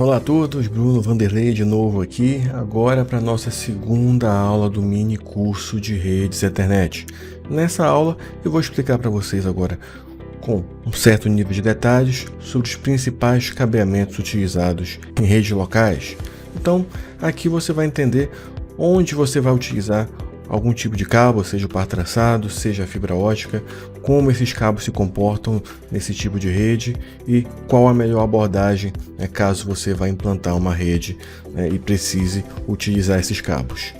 Olá a todos, Bruno Vanderlei de novo aqui, agora para nossa segunda aula do mini curso de redes Ethernet. Nessa aula eu vou explicar para vocês agora com um certo nível de detalhes sobre os principais cabeamentos utilizados em redes locais. Então aqui você vai entender onde você vai utilizar algum tipo de cabo, seja o par traçado, seja a fibra ótica, como esses cabos se comportam nesse tipo de rede e qual a melhor abordagem caso você vá implantar uma rede e precise utilizar esses cabos.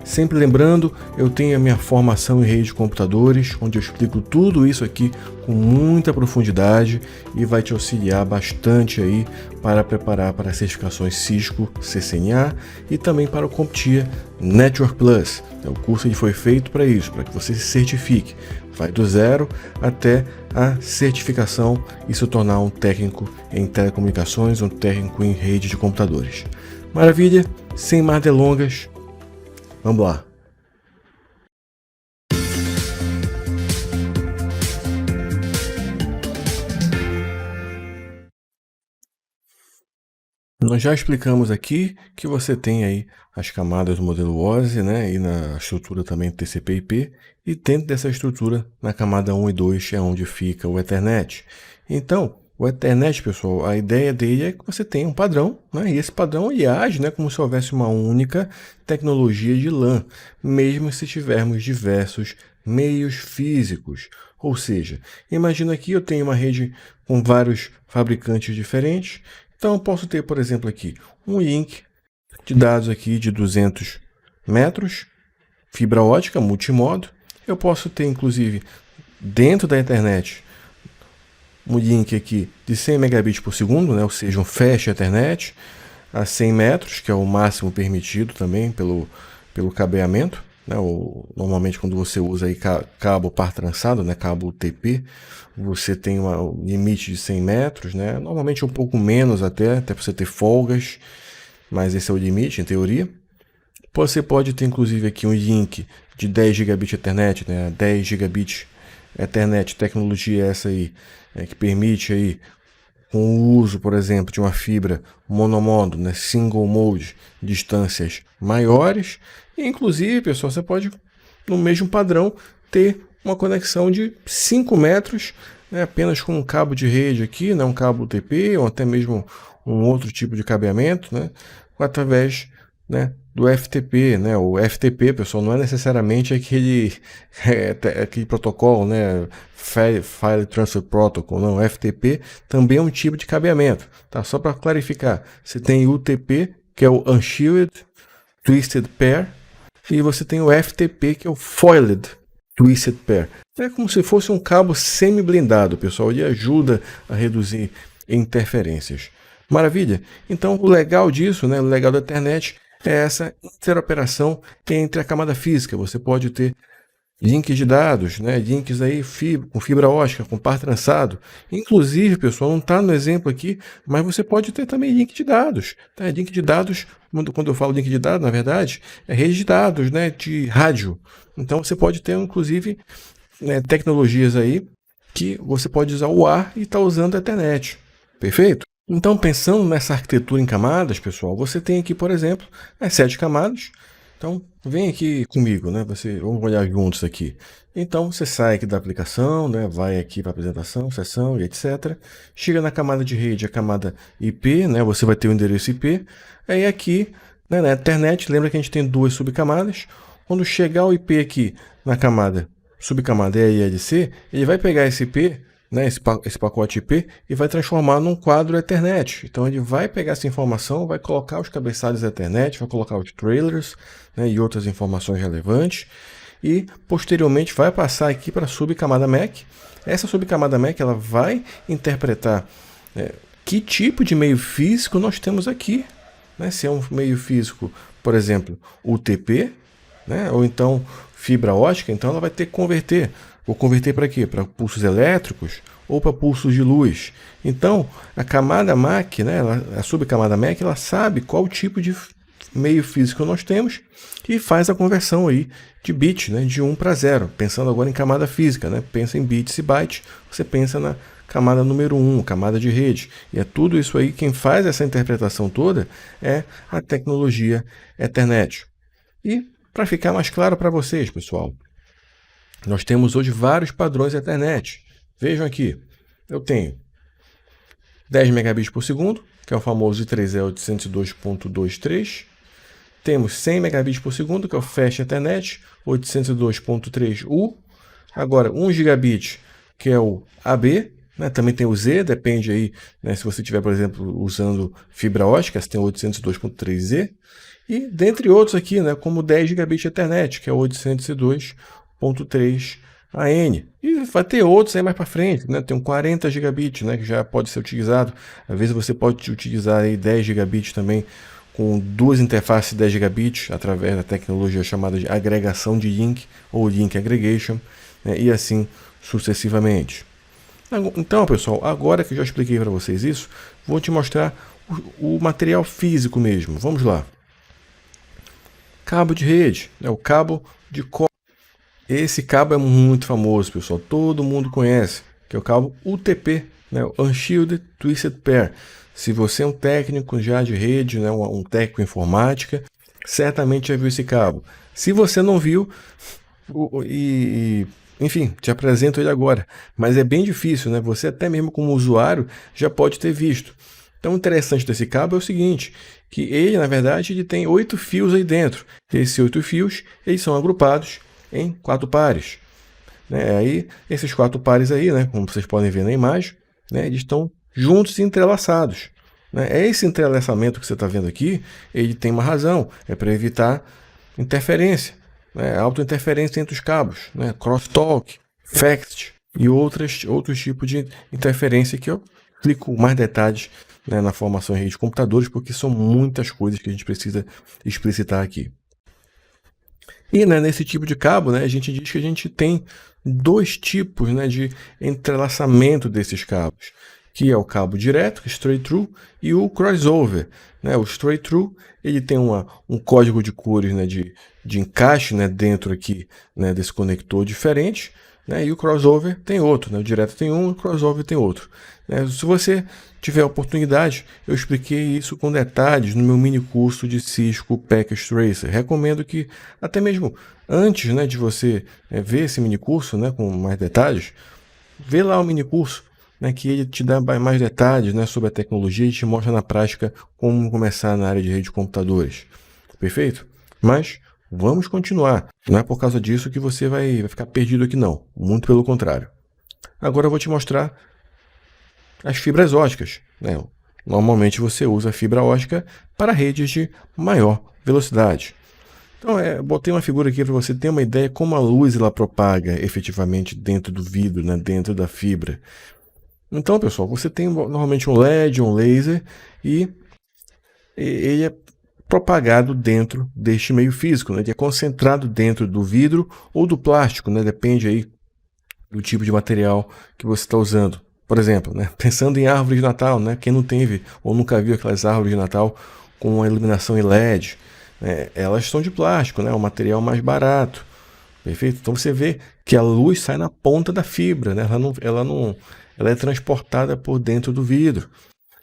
Sempre lembrando, eu tenho a minha formação em rede de computadores, onde eu explico tudo isso aqui com muita profundidade e vai te auxiliar bastante aí para preparar para as certificações Cisco CCNA e também para o CompTIA Network Plus. O curso foi feito para isso, para que você se certifique. Vai do zero até a certificação e se tornar um técnico em telecomunicações, um técnico em rede de computadores. Maravilha, sem mais delongas. Vamos lá. Nós já explicamos aqui que você tem aí as camadas do modelo OSI, né, e na estrutura também TCP/IP, e dentro dessa estrutura, na camada 1 e 2, é onde fica o Ethernet. Então, o Ethernet, pessoal, a ideia dele é que você tenha um padrão, né, e esse padrão ele age, né, como se houvesse uma única tecnologia de LAN, mesmo se tivermos diversos meios físicos. Ou seja, imagina aqui eu tenho uma rede com vários fabricantes diferentes. Então eu posso ter, por exemplo, aqui um link de dados aqui de 200 metros, fibra ótica, multimodo. Eu posso ter, inclusive, dentro da internet, um link aqui de 100 megabits por segundo, né? Ou seja, um fast Ethernet a 100 metros, que é o máximo permitido também pelo cabeamento. Né? Normalmente quando você usa aí cabo par trançado, né? Cabo UTP, você tem um limite de 100 metros, né? Normalmente um pouco menos até para você ter folgas, mas esse é o limite em teoria. Você pode ter inclusive aqui um link de 10 gigabit Ethernet, né? 10 gigabit Ethernet, tecnologia essa aí, que permite aí com o uso, por exemplo, de uma fibra monomodo, né, single mode, distâncias maiores. E, inclusive, pessoal, você pode, no mesmo padrão, ter uma conexão de 5 metros, né, apenas com um cabo de rede aqui, né, um cabo UTP, ou até mesmo um outro tipo de cabeamento, né, através, né, do FTP, né? O FTP, pessoal, não é necessariamente aquele protocolo, né? File Transfer Protocol, não. O FTP também é um tipo de cabeamento, tá? Só para clarificar, você tem o UTP, que é o Unshielded Twisted Pair, e você tem o FTP, que é o Foiled Twisted Pair. É como se fosse um cabo semi-blindado, pessoal, ele ajuda a reduzir interferências. Maravilha? Então, o legal disso, né? O legal da internet é essa interoperação entre a camada física. Você pode ter links de dados, né? Links aí com fibra ótica, com par trançado. Inclusive, pessoal, não está no exemplo aqui, mas você pode ter também link de dados. Tá? Link de dados, quando eu falo link de dados, na verdade, é rede de dados, né? De rádio. Então, você pode ter, inclusive, né, tecnologias aí que você pode usar o ar e está usando a internet. Perfeito? Então, pensando nessa arquitetura em camadas, pessoal, você tem aqui, por exemplo, as 7 camadas. Então, vem aqui comigo, né? Vamos olhar juntos aqui. Então, você sai aqui da aplicação, né? Vai aqui para apresentação, sessão e etc. Chega na camada de rede, a camada IP, né? Você vai ter o endereço IP. Aí aqui, né, na internet, lembra que a gente tem 2 subcamadas. Quando chegar o IP aqui na camada, subcamada EILC, ele vai pegar esse IP, né, esse pacote IP, e vai transformar num quadro Ethernet. Então ele vai pegar essa informação, vai colocar os cabeçalhos Ethernet, vai colocar os trailers, né, e outras informações relevantes, e posteriormente vai passar aqui para a subcamada MAC. Essa subcamada MAC ela vai interpretar que tipo de meio físico nós temos aqui. Né? Se é um meio físico, por exemplo, UTP, né, ou então fibra ótica, então ela vai ter que converter. Vou converter para quê? Para pulsos elétricos ou para pulsos de luz. Então, a camada MAC, né, a subcamada MAC, ela sabe qual tipo de meio físico nós temos e faz a conversão aí de bit, né, de 1 para 0. Pensando agora em camada física, né, pensa em bits e bytes, você pensa na camada número 1, camada de rede. E é tudo isso aí, quem faz essa interpretação toda é a tecnologia Ethernet. E para ficar mais claro para vocês, pessoal, nós temos hoje vários padrões Ethernet. Vejam aqui, eu tenho 10 megabits por segundo, que é o famoso I3E 802.23. Temos 100 megabits por segundo, que é o Fast Ethernet 802.3U. Agora, 1 gigabit, que é o AB, né? Também tem o Z, depende aí, né? Se você estiver, por exemplo, usando fibra ótica, você tem o 802.3Z. E dentre outros aqui, né, como 10 gigabit Ethernet, que é o 802.3 AN. E vai ter outros aí mais para frente, né? Tem um 40 gigabit, né, que já pode ser utilizado. Às vezes você pode utilizar aí 10 gigabit também com duas interfaces 10 gigabit através da tecnologia chamada de agregação de link ou link aggregation, né, e assim sucessivamente. Então, pessoal, agora que eu já expliquei para vocês isso, vou te mostrar o material físico mesmo. Vamos lá. Cabo de rede, né, o cabo de cobre. Esse cabo é muito famoso, pessoal, todo mundo conhece, que é o cabo UTP, né, o Unshielded Twisted Pair. Se você é um técnico já de rede, né, um técnico em informática, certamente já viu esse cabo. Se você não viu, enfim, te apresento ele agora. Mas é bem difícil, né? Você até mesmo como usuário já pode ter visto. Então o interessante desse cabo é o seguinte, que ele, na verdade, ele tem 8 fios aí dentro. Esses 8 fios, eles são agrupados em 4 pares. Né? Aí, esses 4 pares aí, né, como vocês podem ver na imagem, né, eles estão juntos e entrelaçados. Né? Esse entrelaçamento que você está vendo aqui, ele tem uma razão, é para evitar interferência, né? Autointerferência entre os cabos, né? Crosstalk, FACT e outros tipos de interferência que eu explico mais detalhes, né, na formação em rede de computadores, porque são muitas coisas que a gente precisa explicitar aqui. E, né, nesse tipo de cabo, né, a gente diz que a gente tem 2 tipos, né, de entrelaçamento desses cabos, que é o cabo direto, straight through, e o crossover. Né? O straight through ele tem um código de cores, né, de encaixe, né, dentro aqui, né, desse conector diferente, né, e o crossover tem outro. Né? O direto tem um, o crossover tem outro. Né? Se você tiver a oportunidade, eu expliquei isso com detalhes no meu mini curso de Cisco Packet Tracer. Recomendo que, até mesmo antes, né, de você ver esse mini curso, né, com mais detalhes, vê lá o mini curso, né, que ele te dá mais detalhes, né, sobre a tecnologia e te mostra na prática como começar na área de rede de computadores. Perfeito? Mas vamos continuar. Não é por causa disso que você vai ficar perdido aqui não. Muito pelo contrário. Agora eu vou te mostrar as fibras óticas. Né? Normalmente você usa a fibra ótica para redes de maior velocidade. Então, botei uma figura aqui para você ter uma ideia como a luz ela propaga efetivamente dentro do vidro, né, dentro da fibra. Então, pessoal, você tem normalmente um LED, um laser, e ele é propagado dentro deste meio físico, né? Ele é concentrado dentro do vidro ou do plástico, né? Depende aí do tipo de material que você está usando. Por exemplo, né? Pensando em árvore de Natal, né? Quem não teve ou nunca viu aquelas árvores de Natal com uma iluminação em LED, né? Elas são de plástico, né? É um material mais barato. Perfeito? Então você vê que a luz sai na ponta da fibra, né? Ela é transportada por dentro do vidro.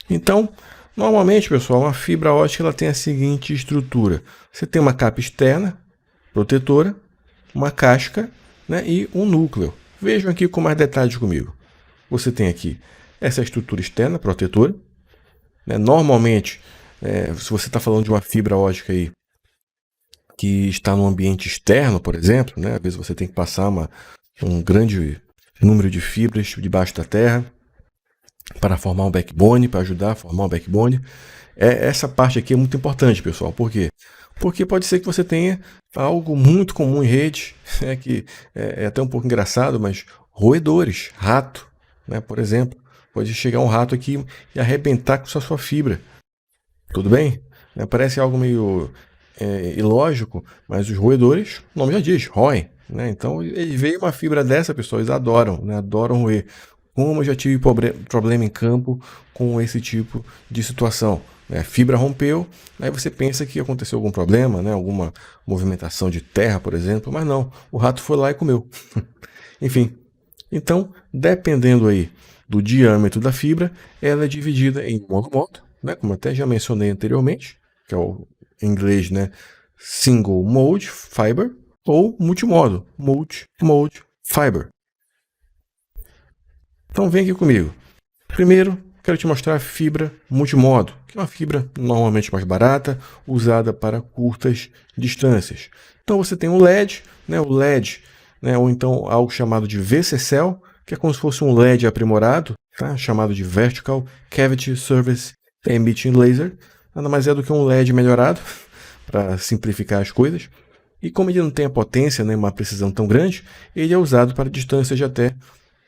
Então, normalmente, pessoal, uma fibra ótica ela tem a seguinte estrutura. Você tem uma capa externa, protetora, uma casca, né, e um núcleo. Vejam aqui com mais detalhes comigo. Você tem aqui essa estrutura externa, protetora. Né? Normalmente, se você está falando de uma fibra ótica aí, que está no ambiente externo, por exemplo, né? Às vezes você tem que passar um grande número de fibras debaixo da terra para formar um backbone, para ajudar a formar um backbone. Essa parte aqui é muito importante, pessoal. Por quê? Porque pode ser que você tenha algo muito comum em rede, que é até um pouco engraçado, mas roedores, rato, né? Por exemplo, pode chegar um rato aqui e arrebentar com a sua fibra. Tudo bem? Parece algo meio ilógico, mas os roedores, o nome já diz, roem. Né? Então, ele veio uma fibra dessa, pessoal, eles adoram, né? Adoram roer. Como eu já tive problema em campo com esse tipo de situação. Né? A fibra rompeu, aí você pensa que aconteceu algum problema, né? Alguma movimentação de terra, por exemplo, mas não, o rato foi lá e comeu. Enfim, Então, dependendo aí do diâmetro da fibra, ela é dividida em monomodo, né, como até já mencionei anteriormente, que é o em inglês, né, single mode fiber, ou multimodo, multi-mode fiber. Então vem aqui comigo. Primeiro, quero te mostrar a fibra multimodo, que é uma fibra normalmente mais barata, usada para curtas distâncias. Então você tem o LED, né, ou então algo chamado de VCSEL, que é como se fosse um LED aprimorado, tá, chamado de Vertical Cavity Surface Emitting Laser. Nada mais é do que um LED melhorado, para simplificar as coisas. E como ele não tem a potência, né, uma precisão tão grande, ele é usado para distâncias de até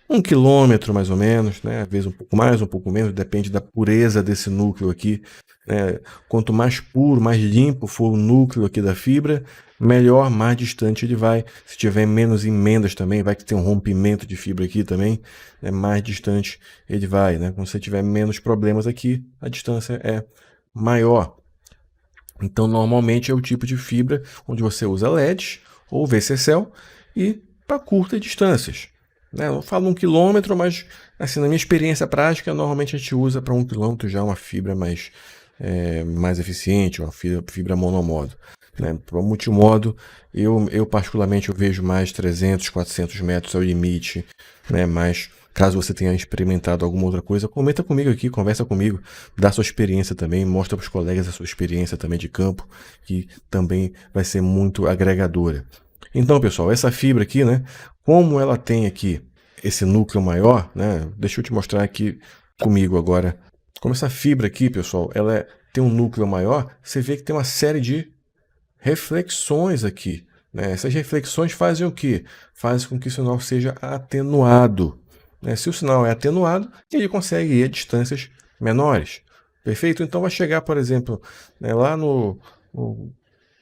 1 quilômetro mais ou menos, né? Às vezes um pouco mais, um pouco menos, depende da pureza desse núcleo aqui, né? Quanto mais puro, mais limpo for o núcleo aqui da fibra, melhor, mais distante ele vai. Se tiver menos emendas também, vai que tem um rompimento de fibra aqui também, né? Mais distante ele vai, né? Quando você tiver menos problemas aqui, a distância é maior. Então, normalmente é o tipo de fibra onde você usa LED ou VCSEL e para curtas distâncias. Né? Eu falo 1 quilômetro, mas assim, na minha experiência prática, normalmente a gente usa para 1 quilômetro já uma fibra mais eficiente, uma fibra monomodo. Né? Para multimodo, eu particularmente eu vejo mais 300, 400 metros é o limite, né? Mas caso você tenha experimentado alguma outra coisa, comenta comigo aqui, conversa comigo, dá sua experiência também, mostra para os colegas a sua experiência também de campo, que também vai ser muito agregadora. Então, pessoal, essa fibra aqui, né, como ela tem aqui esse núcleo maior, né, deixa eu te mostrar aqui comigo agora. Como essa fibra aqui, pessoal, ela tem um núcleo maior, você vê que tem uma série de reflexões aqui. Né? Essas reflexões fazem o quê? Fazem com que o sinal seja atenuado. Né? Se o sinal é atenuado, ele consegue ir a distâncias menores. Perfeito? Então vai chegar, por exemplo, né, lá no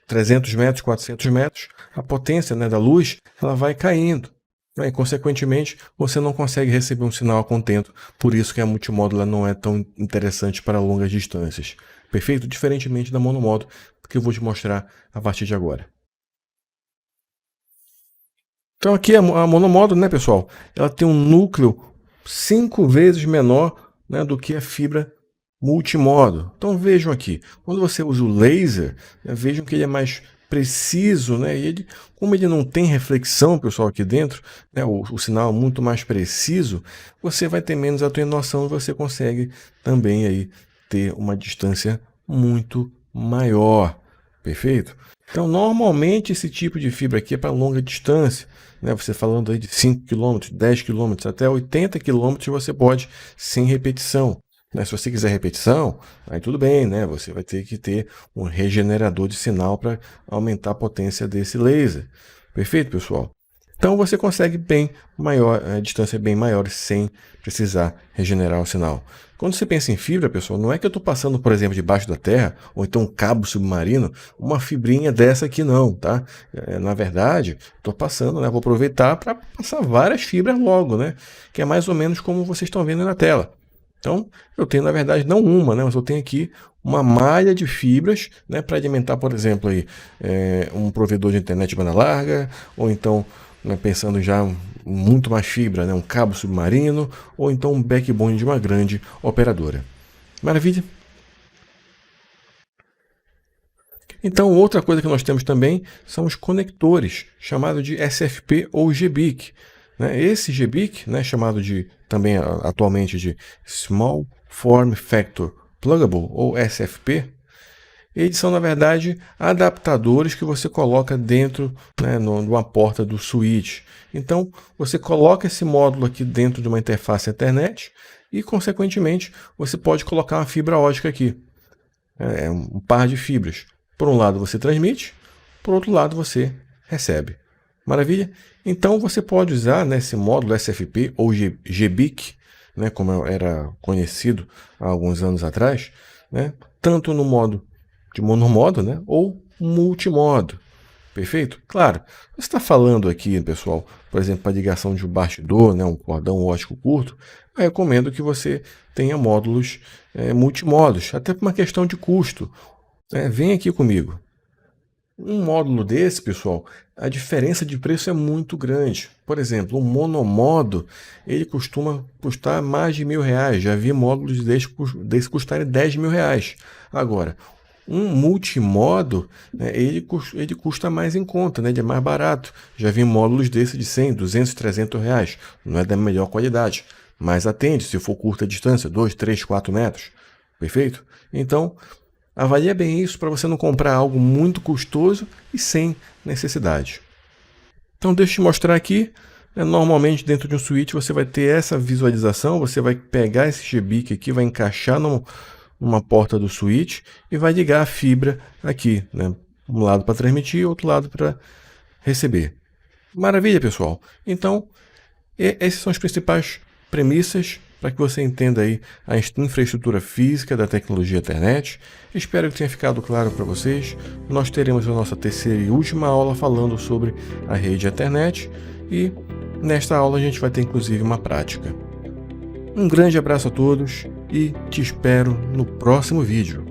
300 metros, 400 metros, a potência, né, da luz ela vai caindo. Né? E, consequentemente, você não consegue receber um sinal a contento. Por isso que a multimodo ela não é tão interessante para longas distâncias. Perfeito? Diferentemente da monomodo, que eu vou te mostrar a partir de agora. Então aqui a monomodo, né, pessoal, ela tem um núcleo 5 vezes menor, né, do que a fibra multimodo. Então vejam aqui, quando você usa o laser, né, vejam que ele é mais preciso, né, e ele, como ele não tem reflexão, pessoal, aqui dentro, né, o sinal é muito mais preciso, você vai ter menos atenuação e você consegue também aí ter uma distância muito maior. Perfeito? Então, normalmente esse tipo de fibra aqui é para longa distância, né? Você falando aí de 5 km, 10 km, até 80 km você pode sem repetição. Né? Se você quiser repetição, aí tudo bem, né? Você vai ter que ter um regenerador de sinal para aumentar a potência desse laser. Perfeito, pessoal? Então você consegue distância bem maior sem precisar regenerar o sinal. Quando você pensa em fibra, pessoal, não é que eu estou passando, por exemplo, debaixo da terra, ou então um cabo submarino, uma fibrinha dessa aqui não, tá? Na verdade, estou passando, né? Vou aproveitar para passar várias fibras logo, né? Que é mais ou menos como vocês estão vendo na tela. Então, eu tenho, na verdade, não uma, né? Mas eu tenho aqui uma malha de fibras, né? Para alimentar, por exemplo, aí, um provedor de internet de banda larga, ou então, né, pensando já muito mais fibra, né? Um cabo submarino, ou então um backbone de uma grande operadora. Maravilha? Então, outra coisa que nós temos também são os conectores, chamado de SFP ou GBIC. Né? Esse GBIC, né, chamado de também atualmente de Small Form Factor Pluggable ou SFP, eles são na verdade adaptadores que você coloca dentro, né, numa porta do switch. Então você coloca esse módulo aqui dentro de uma interface Ethernet e consequentemente você pode colocar uma fibra ótica aqui. É um par de fibras. Por um lado você transmite, por outro lado você recebe. Maravilha? Então você pode usar, né, esse módulo SFP ou GBIC, né, como era conhecido há alguns anos atrás, né, tanto no modo de monomodo, né, ou multimodo. Perfeito? Claro, você está falando aqui, pessoal, por exemplo, para ligação de um bastidor, né, um cordão óptico curto, eu recomendo que você tenha módulos multimodos, até por uma questão de custo. Vem aqui comigo. Um módulo desse, pessoal, a diferença de preço é muito grande. Por exemplo, um monomodo, ele costuma custar mais de R$ 1.000. Já vi módulos desse custarem R$ 10.000. Agora, um multimodo, né, ele custa mais em conta, né, ele é mais barato. Já vi módulos desse de 100, 200, R$ 300. Não é da melhor qualidade, mas atende se for curta distância, 2, 3, 4 metros. Perfeito? Então, avalie bem isso para você não comprar algo muito custoso e sem necessidade. Então, deixa eu te mostrar aqui. Normalmente, dentro de um switch, você vai ter essa visualização. Você vai pegar esse GBIC aqui, vai encaixar numa porta do switch e vai ligar a fibra aqui, né? Um lado para transmitir e outro lado para receber. Maravilha, pessoal. Então, essas são as principais premissas para que você entenda aí a infraestrutura física da tecnologia Ethernet. Espero que tenha ficado claro para vocês. Nós teremos a nossa terceira e última aula falando sobre a rede Ethernet e nesta aula a gente vai ter inclusive uma prática. Um grande abraço a todos e te espero no próximo vídeo.